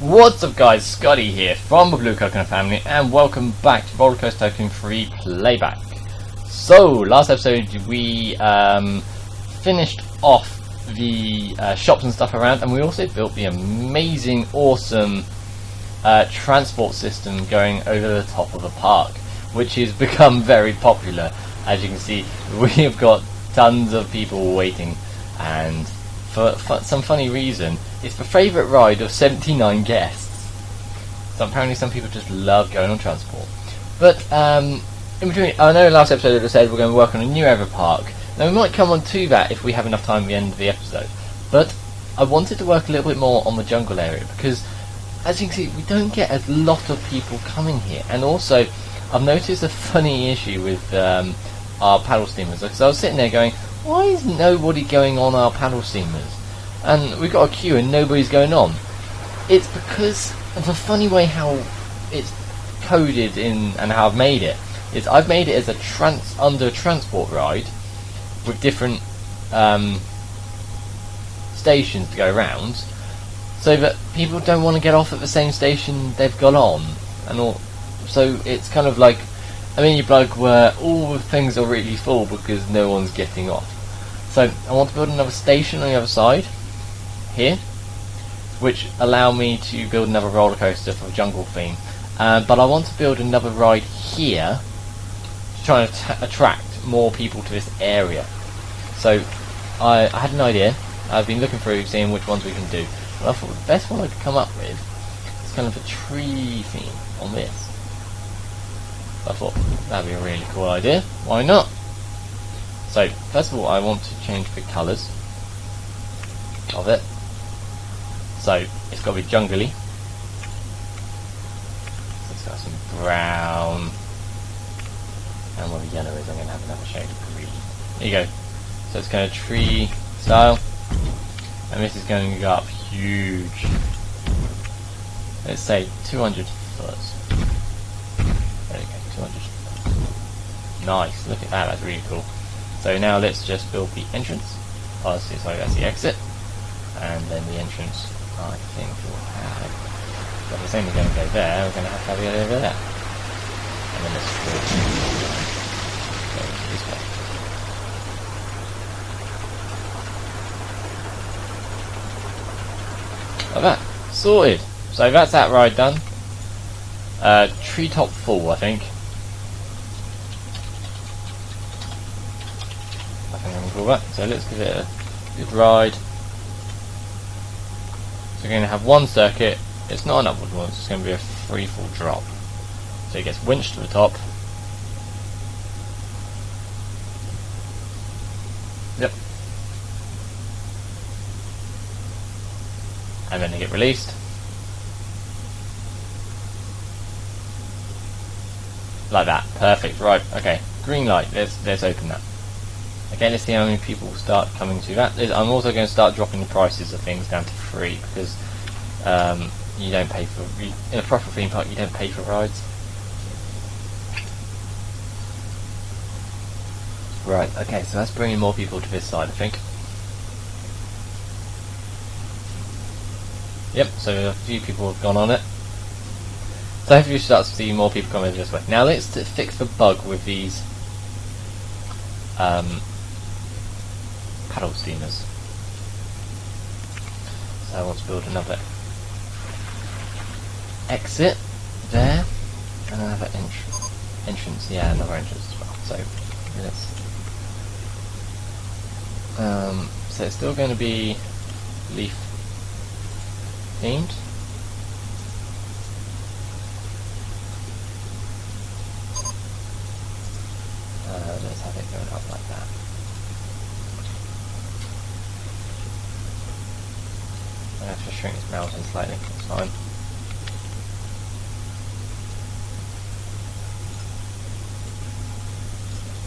What's up guys, Skottyy here from the Blue Coconut family and welcome back to Rollercoaster Tycoon 3 Playback. So, last episode we finished off the shops and stuff around, and we also built the amazing, awesome transport system going over the top of the park, which has become very popular. As you can see, we have got tons of people waiting, and for some funny reason, it's the favourite ride of 79 guests. So apparently some people just love going on transport. But in between, I know last episode I said we're going to work on a new area park. Now we might come on to that if we have enough time at the end of the episode. But I wanted to work a little bit more on the jungle area, because as you can see, we don't get a lot of people coming here. And also, I've noticed a funny issue with our paddle steamers, because I was sitting there going, why is nobody going on our paddle steamers? And we've got a queue and nobody's going on. It's because of the funny way how it's coded in and how I've made it. I've made it as a under transport ride with different stations to go around, so that people don't want to get off at the same station they've got on, and all. So it's kind of like a mini bug where all the things are really full because no one's getting off. So I want to build another station on the other side here, which allow me to build another roller coaster for jungle theme. But I want to build another ride here to try and attract more people to this area. So I had an idea. I've been looking through, seeing which ones we can do. And I thought the best one I could come up with is kind of a tree theme on this. I thought that'd be a really cool idea. Why not? So first of all, I want to change the colours of it. So it's got to be jungly. So it's got some brown, and where the yellow is, I'm going to have another shade of green. There you go. So it's kind of tree style, and this is going to go up huge. Let's say 200 foot. There you go, 200 foot. Nice, look at that, that's really cool. So now let's just build the entrance. Oh, sorry, that's the exit. And then the entrance, I think we'll have... But it's only going to go there, we're going to have it over there. And then let's go this way. Like that. Sorted. So that's that ride done. Treetop full, I think. I think I'm going to call that. So let's give it a good ride. So we're going to have one circuit. It's not an upward one, it's just going to be a free fall drop. So it gets winched to the top. Yep. And then they get released. Like that. Perfect. Right. Okay. Green light. Let's open that. Okay, let's see how many people start coming to that. I'm also going to start dropping the prices of things down to free, because you don't pay for... in a proper theme park, you don't pay for rides. Right, okay, so that's bringing more people to this side, I think. Yep, so a few people have gone on it. So hopefully you start to see more people coming this way. Now let's fix the bug with these paddle steamers. So I want to build another exit there, and another entrance. Yeah, another entrance as well. So let's. So it's still going to be leaf themed. Let's have it going up like that. I'm going to have to shrink this mountain slightly, it's fine.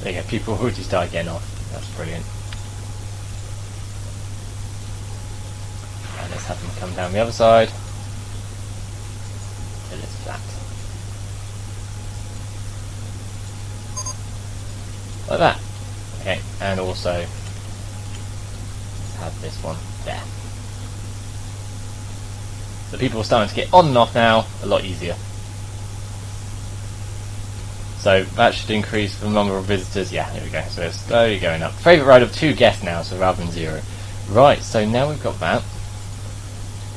There you go, people already start getting off. That's brilliant. And let's have them come down the other side. Till it's flat. Like that. Okay, and also let's have this one there. The people are starting to get on and off now a lot easier. So that should increase the number of visitors. Yeah, here we go. So it's slowly going up. Favourite ride of 2 guests now, so rather than 0. Right, so now we've got that.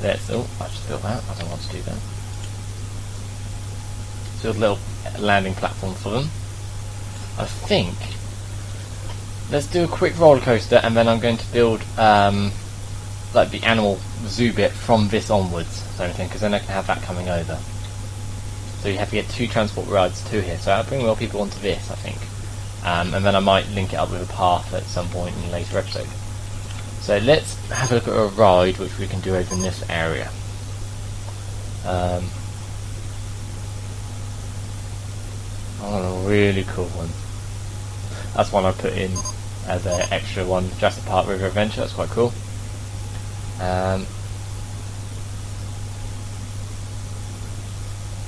Let's... Oh, I just built that. I don't want to do that. Build a little landing platform for them. I think... Let's do a quick roller coaster, and then I'm going to build like the animal zoo bit from this onwards, so anything, because then I can have that coming over. So you have to get 2 transport rides to here. So I'll bring more people onto this, I think, and then I might link it up with a path at some point in a later episode. So let's have a look at a ride which we can do over in this area. I want a really cool one. That's one I put in as an extra one, Jurassic Park River Adventure. That's quite cool.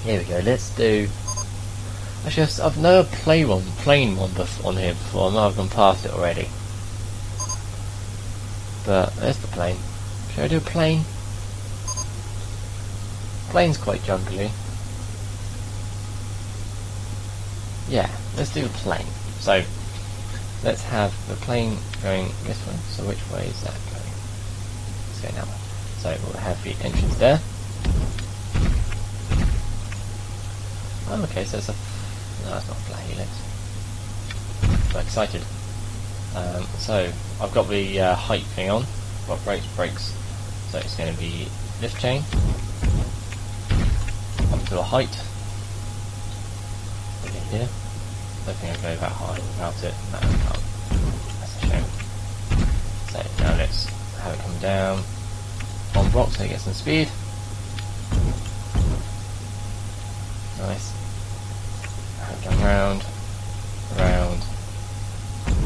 Here we go. Let's do. Actually, I've never played one, plane one on here before. I know I've gone past it already. But there's the plane. Should I do a plane? Plane's quite jungly. Yeah, let's do a plane. So let's have the plane going this way. So which way is that going? Let's go now. So we'll have the entrance there. Oh, okay, so it's a... No, it's not a flat helix. So excited. So I've got the height thing on. Got brakes. So it's going to be lift chain up to a height. Over here. I don't think I go that high without it. No, I can't. That's a shame. So now let's have it come down on block so it gets some speed. Nice. Have it come round,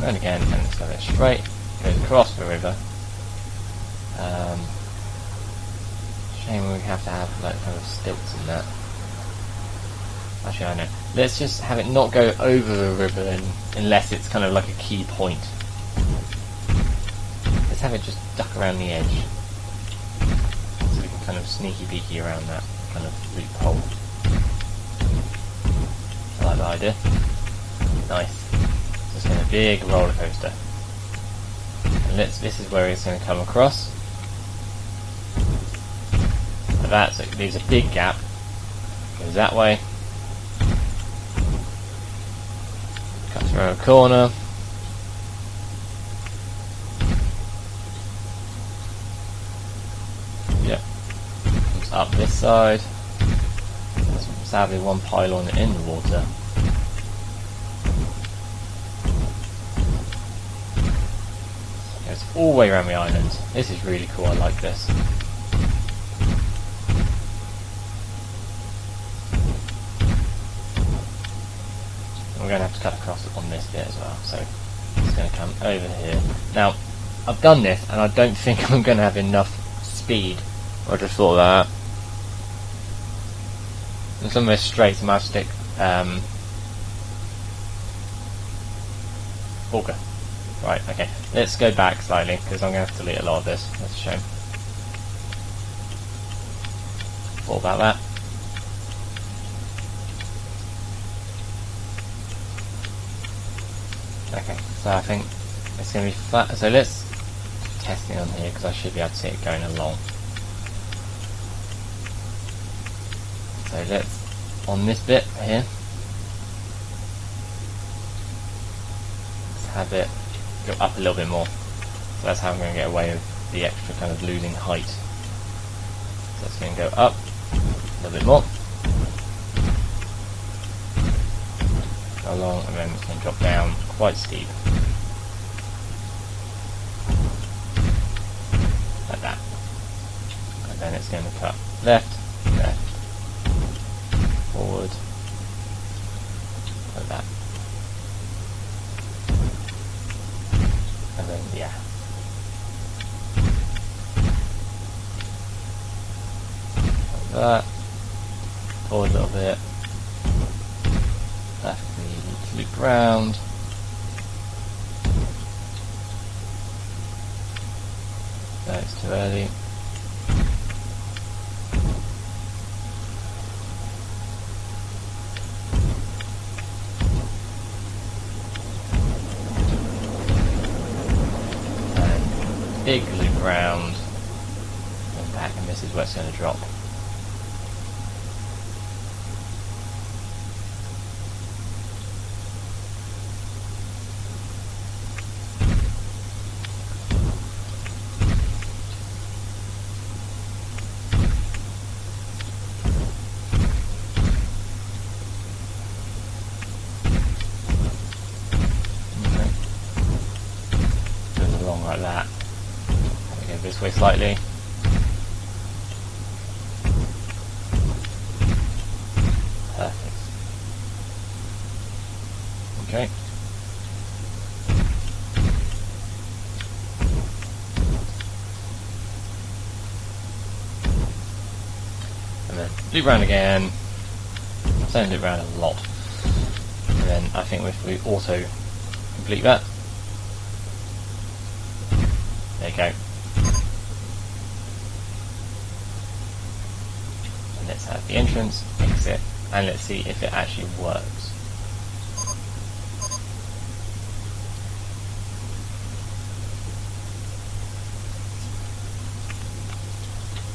and again, and it's going straight. Goes across the river. Shame we have to have like kind of stilts in that. Actually, I know. Let's just have it not go over the river unless it's kind of like a key point. Let's have it just duck around the edge, so we can kind of sneaky beaky around that kind of loophole. I like the idea. Nice. It's going to be a big roller coaster. And this is where it's going to come across. Like that, so it leaves a big gap. Goes that way. Cuts around a corner. Yep. Comes up this side. There's sadly one pylon in the water. Goes all the way around the island. This is really cool, I like this. We're going to have to cut across on this bit as well, so it's going to come over here. Now, I've done this and I don't think I'm going to have enough speed. I just thought of that. And some of this straight, so I might stick auger. Right, okay. Let's go back slightly because I'm going to have to delete a lot of this. That's a shame. Thought about that. Okay, so I think it's going to be flat. So let's test it on here because I should be able to see it going along. So let's, on this bit here, let's have it go up a little bit more. So that's how I'm going to get away with the extra kind of losing height. So it's going to go up a little bit more. Along, and then it's going to drop down quite steep. Like that. And then it's going to cut left, forward, like that. And then, yeah. Like that. Forward a little bit. Left. Loop round. No, it's too early. big loop round and back, and this is where it's going to drop. Like that. Go this way slightly. Perfect. Okay. And then loop round again. I'm saying loop round a lot. And then I think if we auto complete that. There you go. And let's have the entrance, exit, and let's see if it actually works.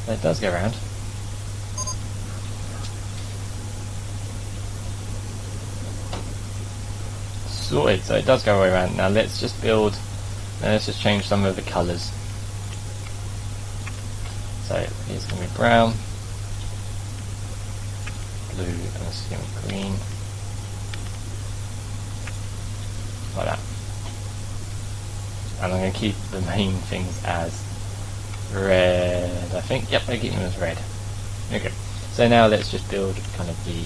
It does go around. Sorted, so it does go way around. Now let's just build. Let's just change some of the colours. So here's going to be brown, blue, and it's going to be green, like that. And I'm going to keep the main things as red, I think. Yep, I keep them as red. Okay. So now let's just build kind of the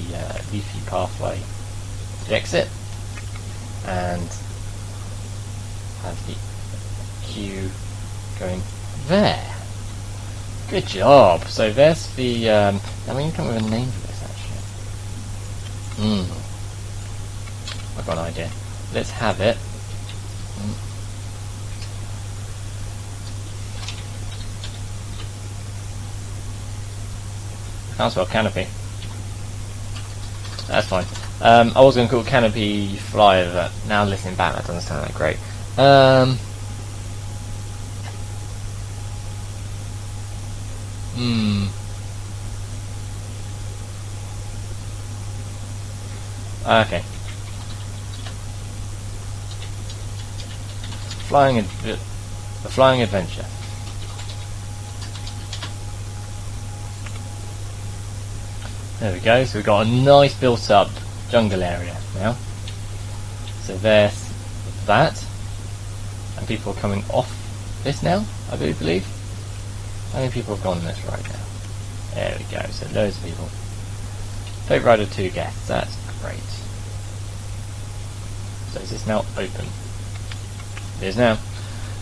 leafy pathway to the exit, and have the queue going there. Good job. So there's the I mean, you come up with a name for this actually. I've got an idea. Let's have it. Can't spell canopy. That's fine. I was going to call it canopy flyer, but now listening back, that doesn't sound that great. Okay. The flying adventure. There we go. So we've got a nice built-up jungle area now. So there's that, and people are coming off this now, I do believe. How many people have gone on this right now? There we go. So loads of people. Boat Rider 2 guests. That's great. So is this now open? It is now.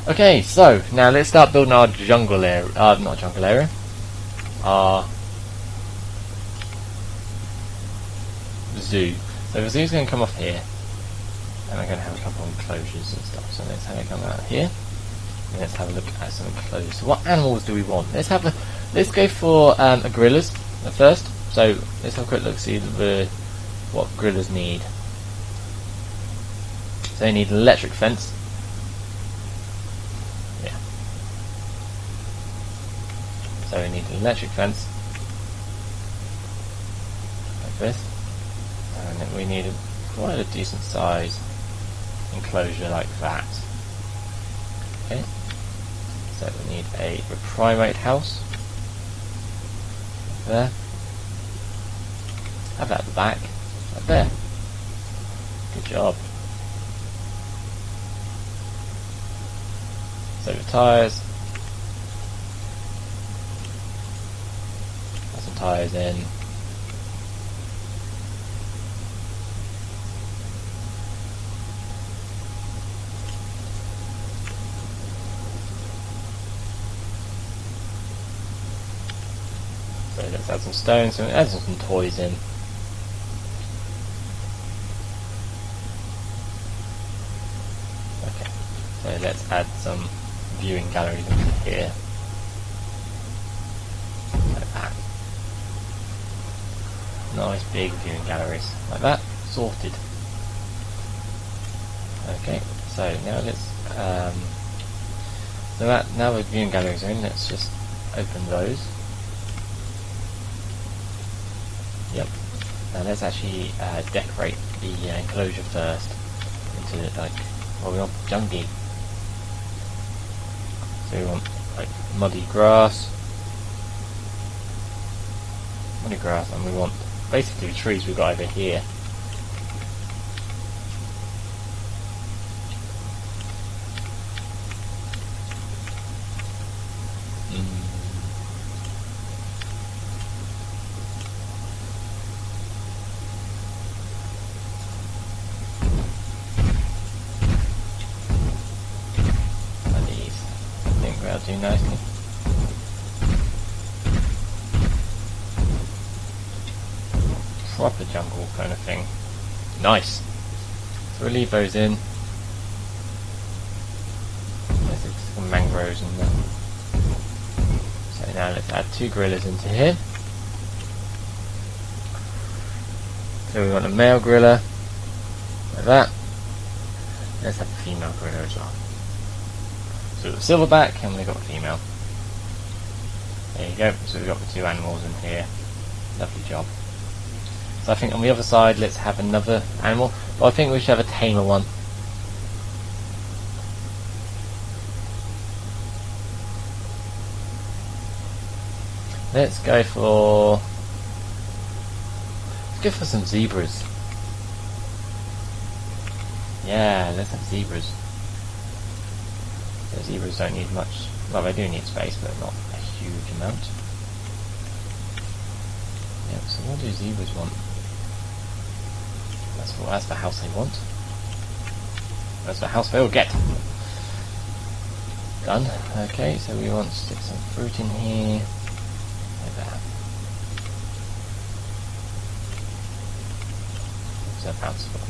Okay, so now let's start building our jungle area. Not jungle area. Our zoo. So the zoo's going to come off here, and we're going to have a couple of enclosures and stuff. So let's have it come out here, and let's have a look at some enclosures. So what animals do we want? Let's go for a gorillas at first. So let's have a quick look, see what gorillas need. So they need an electric fence. Yeah. So we need an electric fence like this. And then we need quite a decent size enclosure like that. Okay. So we need a primate house there. Have that at the back, right there. Good job. So the tyres. Put some tyres in. So let's add some stones, so add some toys in. Okay, so let's add some viewing galleries into here. Like that. Nice big viewing galleries, like that. Sorted. Okay, so now let's So now the viewing galleries are in, let's just open those. Yep. Now let's actually decorate the enclosure first into like, well, we want junky. So we want like muddy grass, and we want basically the trees we've got over here. That'll do nicely. Proper jungle kind of thing. Nice. So we'll leave those in. There's some mangroves in there. So now let's add 2 gorillas into here. So we want a male gorilla, like that. Let's have a female gorilla as well. So we've got silverback and we've got a female. There you go, so we've got the 2 animals in here. Lovely job. So I think on the other side let's have another animal, but I think we should have a tamer one. Let's go for some zebras. Yeah, let's have zebras. The zebras don't need much, well they do need space, but not a huge amount. Yep, so what do zebras want? That's the house they want. That's the house they'll get. Done. Okay, so we want to stick some fruit in here. Like that. So bounceable.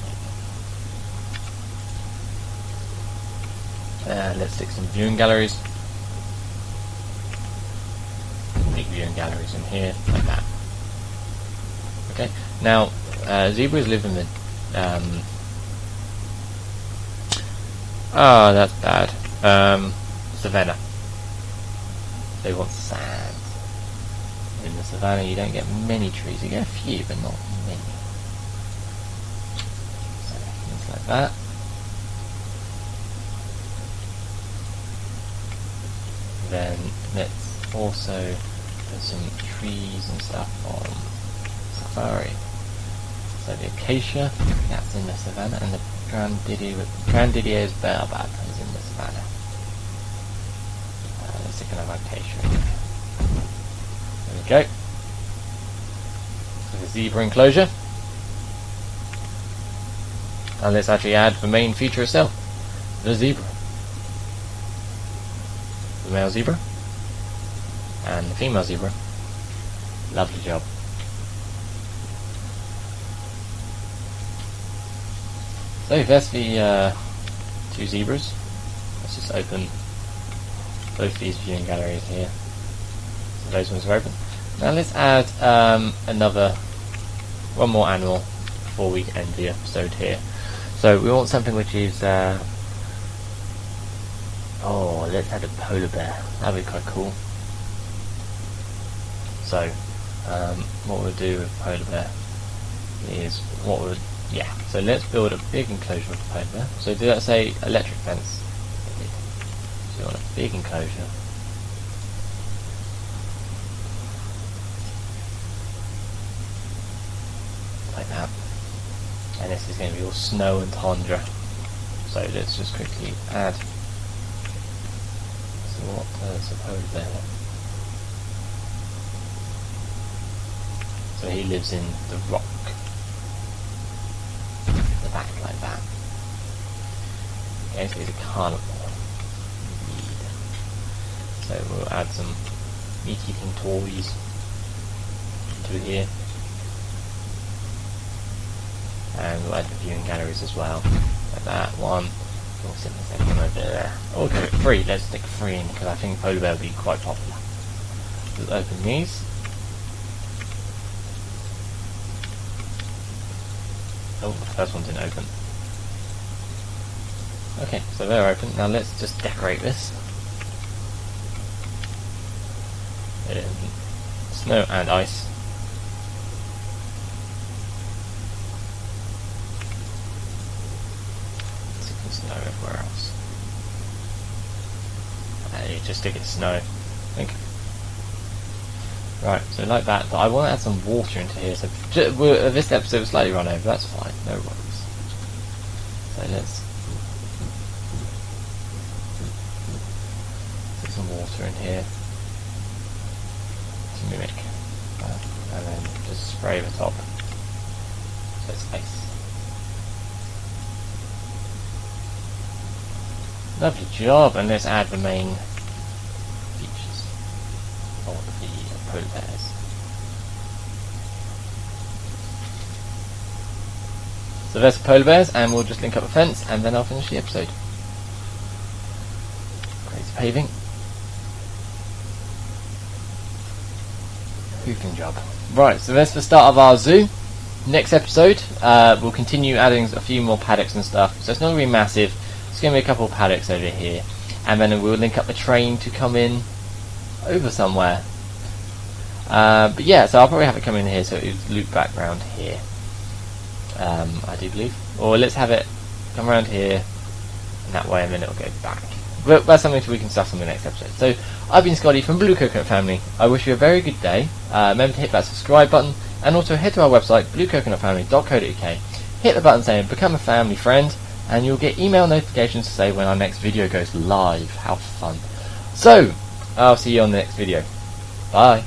Let's stick some viewing galleries. Big viewing galleries in here, like that. Okay, now zebras live in the that's bad. Savannah. They want sand. In the savannah you don't get many trees, you get a few but not many. So things like that. Then let's also put some trees and stuff on safari. So the acacia, that's in the savannah, and the Grandidier's baobab is in the savannah. Let's stick another acacia in there. There we go. So the zebra enclosure. And let's actually add the main feature itself, the zebra. The male zebra and the female zebra. Lovely job. So there's the 2 zebras. Let's just open both these viewing galleries here. So those ones are open. Now let's add one more animal before we end the episode here. So we want something which is let's add a polar bear. That'd be quite cool. So what we'll do with polar bear is so let's build a big enclosure with the polar bear. So do that, say electric fence. So you want a big enclosure. Like that. And this is going to be all snow and tundra. So let's just quickly add. So what does a polar bear want? So he lives in the rock. The back like that. Okay, so he's a carnivore. Indeed. So we'll add some meat-eating toys into here. And we'll add the viewing galleries as well. Like that. One. We'll sit the second one over there. Oh, okay, 3. Let's stick 3 in because I think polar bear will be quite popular. We'll open these. Oh, the first one didn't open. Okay, so they're open. Now let's just decorate this. Snow and ice. Sticking snow everywhere else. You just stick it snow, I think. Right, so like that, but I want to add some water into here, so this episode will slightly run over, that's fine, no worries. So let's put some water in here to mimic that, and then just spray the top so it's ice. Lovely job, and let's add the main features of the polar bears. So there's the polar bears, and we'll just link up the fence, and then I'll finish the episode. Crazy paving. Roofing job. Right, so that's the start of our zoo. Next episode, we'll continue adding a few more paddocks and stuff, so it's not going to be massive. It's going to be a couple of paddocks over here, and then we'll link up the train to come in over somewhere. But yeah, so I'll probably have it come in here, so it'll loop back round here. I do believe. Or let's have it come around here, and that way, and then it'll go back. But that's something we can discuss on the next episode. So, I've been Skottyy from Blue Coconut Family. I wish you a very good day. Remember to hit that subscribe button, and also head to our website, bluecoconutfamily.co.uk. Hit the button saying become a family friend, and you'll get email notifications to say when our next video goes live. How fun. So, I'll see you on the next video. Bye.